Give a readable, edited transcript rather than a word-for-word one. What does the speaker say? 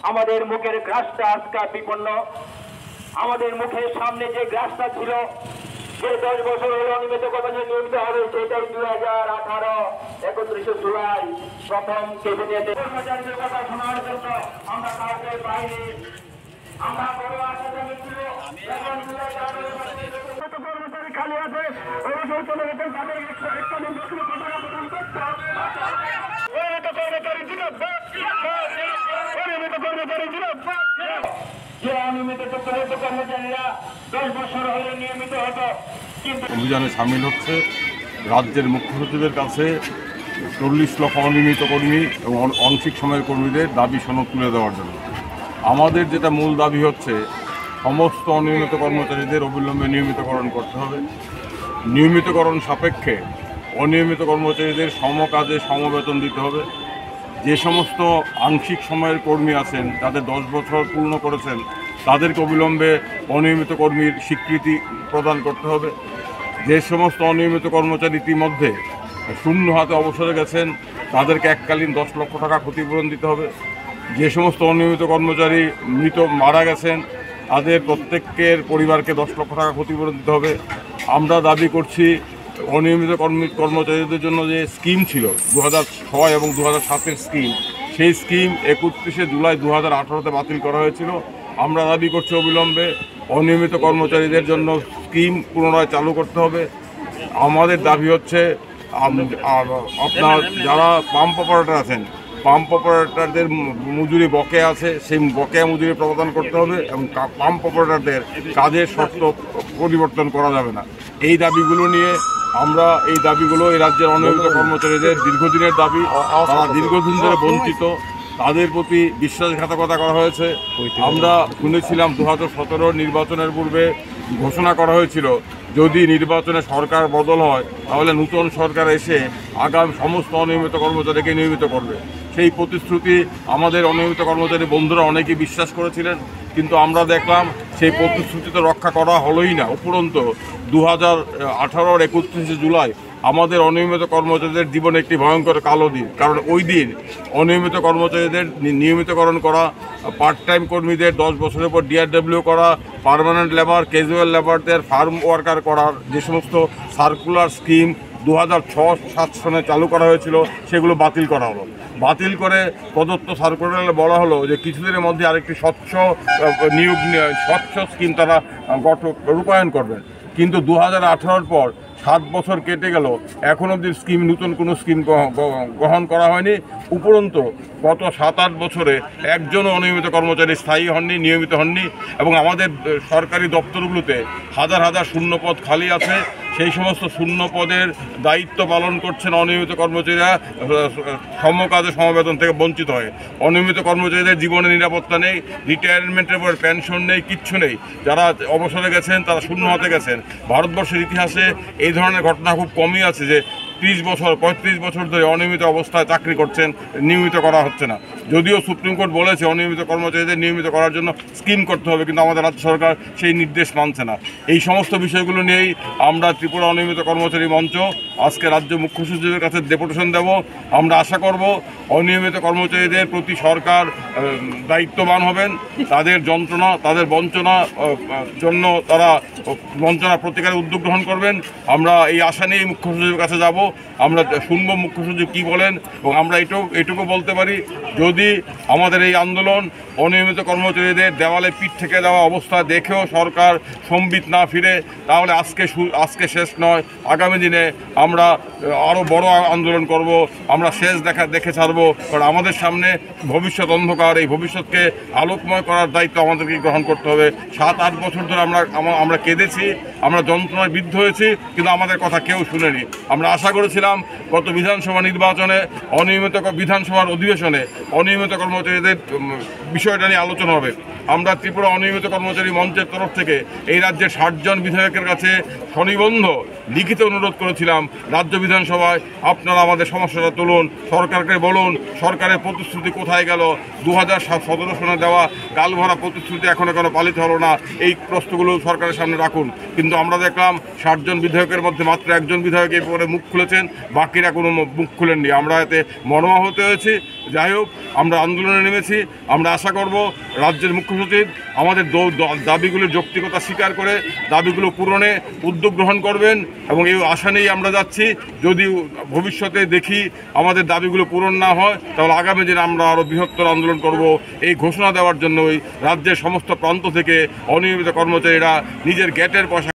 আমাদের মুখের গ্রাসটা আজকে বিপন্ন। আমাদের মুখের সামনে যে গ্রাসটা ছিল, যে 10 বছর হলো অনিয়মিত কর্মচারী নিয়মিত হবে, সেটাই 2018 31 জুলাই প্রথম ক্যাবিনেটে কর্মচারীদের কথা শোনার জন্য আমরা কাউকে পাইনি। আমরা বড় আশা ছিল এখন কর্মচারী খালি আছে, অবসর চলে গেছেন, তাদের একটা নির্বাচনী পতাকা প্রদান করতে হবে। অভিযানে সামিল হচ্ছে রাজ্যের মুখ্য সচিবের কাছে 40 লক্ষ অনিয়মিত কর্মী এবং আংশিক সময়ের কর্মীদের দাবি সনদ তুলে দেওয়ার জন্য। আমাদের যেটা মূল দাবি হচ্ছে, সমস্ত অনিয়মিত কর্মচারীদের অবিলম্বে নিয়মিতকরণ করতে হবে। নিয়মিতকরণ সাপেক্ষে অনিয়মিত কর্মচারীদের সমকাজে সমবেতন দিতে হবে। যে সমস্ত আংশিক সময়ের কর্মী আছেন, যাদের 10 বছর পূর্ণ করেছেন, তাদেরকে অবিলম্বে অনিয়মিত কর্মীর স্বীকৃতি প্রদান করতে হবে। যে সমস্ত অনিয়মিত কর্মচারী ইতিমধ্যে শূন্য হাতে অবসরে গেছেন, তাদেরকে এককালীন 10 লক্ষ টাকা ক্ষতিপূরণ দিতে হবে। যে সমস্ত অনিয়মিত কর্মচারী মারা গেছেন, তাদের প্রত্যেকের পরিবারকে 10 লক্ষ টাকা ক্ষতিপূরণ দিতে হবে। আমরা দাবি করছি, অনিয়মিত কর্মচারীদের জন্য যে স্কিম ছিল 2006 এবং 2007-এর স্কিম, সেই স্কিম 31 জুলাই 2018-তে বাতিল করা হয়েছিল। আমরা দাবি করছি অবিলম্বে অনিয়মিত কর্মচারীদের জন্য স্কিম পুনরায় চালু করতে হবে। আমাদের দাবি হচ্ছে, আপনার যারা পাম্প অপারেটর আছেন, পাম্প অপারেটরদের মজুরি বকেয়া আছে, সেই বকেয়া মজুরি প্রদান করতে হবে এবং পাম্প অপারেটরদের কাজের শর্ত পরিবর্তন করা যাবে না। এই দাবিগুলো নিয়ে এই রাজ্যের অনিয়মিত কর্মচারীদের দীর্ঘদিনের দাবি। তারা দীর্ঘদিন ধরে বঞ্চিত, তাদের প্রতি বিশ্বাসঘাতকতা করা হয়েছে। আমরা শুনেছিলাম 2017 নির্বাচনের পূর্বে ঘোষণা করা হয়েছিল, যদি নির্বাচনে সরকার বদল হয় তাহলে নতুন সরকার এসে আগামী সমস্ত অনিয়মিত কর্মচারীকে নিয়মিত করবে। সেই প্রতিশ্রুতি আমাদের অনিয়মিত কর্মচারী বন্ধুরা অনেকেই বিশ্বাস করেছিলেন, কিন্তু আমরা দেখলাম সেই প্রতিশ্রুতি তো রক্ষা করা হলোই না। উপরন্তু 2018-র 31 জুলাই আমাদের অনিয়মিত কর্মচারীদের জীবনে একটি ভয়ঙ্কর কালো দিন। কারণ ওই দিন অনিয়মিত কর্মচারীদের নিয়মিতকরণ করা, পার্ট টাইম কর্মীদের 10 বছরের পর DRW করা, পার্মানেন্ট লেবার, ক্যাজুয়াল লেবারদের ফার্ম ওয়ার্কার করার যে সমস্ত সার্কুলার স্কিম 2006-07 সনে চালু করা হয়েছিল, সেগুলো বাতিল করা হলো। বাতিল করে প্রদত্ত সার্কুলারে বলা হলো যে কিছুদিনের মধ্যে আরেকটি স্বচ্ছ স্কিম তারা রূপায়ণ করবেন। কিন্তু 2018-র পর 7 বছর কেটে গেল, এখন অবধি নতুন কোনো স্কিম গ্রহণ করা হয়নি। উপরন্তু গত 7-8 বছরে একজনও অনিয়মিত কর্মচারী স্থায়ী হননি, নিয়মিত হননি। এবং আমাদের সরকারি দপ্তরগুলোতে হাজার হাজার শূন্যপদ খালি আছে। সেই সমস্ত শূন্য পদের দায়িত্ব পালন করছেন অনিয়মিত কর্মচারীরা সমকাজে সমবেতন থেকে বঞ্চিত হয়ে। অনিয়মিত কর্মচারীদের জীবনে নিরাপত্তা নেই, রিটায়ারমেন্টের পর পেনশন নেই, কিচ্ছু নেই। যারা অবসরে গেছেন তারা শূন্য হাতে গেছেন। ভারতবর্ষের ইতিহাসে এই ধরনের ঘটনা খুব কমই আছে যে 30 বছর 35 বছর ধরে অনিয়মিত অবস্থায় চাকরি করছেন, নিয়মিত করা হচ্ছে না। যদিও সুপ্রিম কোর্ট বলেছে অনিয়মিত কর্মচারীদের নিয়মিত করার জন্য স্কিম করতে হবে, কিন্তু আমাদের রাজ্য সরকার সেই নির্দেশ মানছে না। এই সমস্ত বিষয়গুলো নিয়েই আমরা ত্রিপুরা অনিয়মিত কর্মচারী মঞ্চ আজকে রাজ্য মুখ্য সচিবের কাছে ডেপুটেশন দেব। আমরা আশা করব অনিয়মিত কর্মচারীদের প্রতি সরকার দায়িত্ববান হবেন, তাদের যন্ত্রণা, তাদের বঞ্চনার জন্য তারা বঞ্চনা প্রতিকারের উদ্যোগ গ্রহণ করবেন। আমরা এই আশা নিয়েই মুখ্য সচিবের কাছে যাব। আমরা শুনবো মুখ্য সচিব কী বলেন, এবং আমরা এটুকু বলতে পারি, যদি আমাদের এই আন্দোলন অনিয়মিত কর্মচারীদের দেওয়ালে পিঠ থেকে দেওয়া অবস্থা দেখেও সরকার সম্বিত না ফিরে, তাহলে আজকে শেষ নয়, আগামী দিনে আমরা আরও বড় আন্দোলন করব। আমরা শেষ দেখে ছাড়বো, কারণ আমাদের সামনে ভবিষ্যৎ অন্ধকার। এই ভবিষ্যৎকে আলোকময় করার দায়িত্ব আমাদেরকে গ্রহণ করতে হবে। 7-8 বছর ধরে আমরা কেঁদেছি, আমরা যন্ত্রণায় বিদ্ধ হয়েছি, কিন্তু আমাদের কথা কেউ শুনেনি। আমরা আশা করেছিলাম গত বিধানসভা নির্বাচনে বিধানসভার অধিবেশনে অনিয়মিত কর্মচারীদের বিষয়টা নিয়ে আলোচনা হবে। আমরা ত্রিপুরা অনিয়মিত কর্মচারী মঞ্চের তরফ থেকে এই রাজ্যের 60 জন বিধায়কের কাছে স্বনিবন্ধ লিখিত অনুরোধ করেছিলাম, রাজ্য বিধানসভায় আপনারা আমাদের সমস্যাটা তুলুন, সরকারকে বলুন সরকারের প্রতিশ্রুতি কোথায় গেল। 2017 সনে দেওয়া গালভরা প্রতিশ্রুতি এখনো পালিত হলো না, এই প্রশ্নগুলো সরকারের সামনে রাখুন। কিন্তু আমরা দেখলাম 60 জন বিধায়কের মধ্যে মাত্র একজন বিধায়ক এরপরে মুখ খুলে হয়েছেন, বাকিরা কোনো মুখ খুলেননি। আমরা এতে মর্মাহত হয়েছি। যাই হোক, আমরা আন্দোলনে নেমেছি। আমরা আশা করব রাজ্যের মুখ্য সচিব আমাদের দাবিগুলোর যৌক্তিকতা স্বীকার করে দাবিগুলো পূরণে উদ্যোগ গ্রহণ করবেন, এবং এই আশা নিয়েই আমরা যাচ্ছি। যদি ভবিষ্যতে দেখি আমাদের দাবিগুলো পূরণ না হয়, তাহলে আগামী দিনে আমরা আরও বৃহত্তর আন্দোলন করব। এই ঘোষণা দেওয়ার জন্যই রাজ্যের সমস্ত প্রান্ত থেকে অনিয়মিত কর্মচারীরা নিজের গ্যাটের পয়সা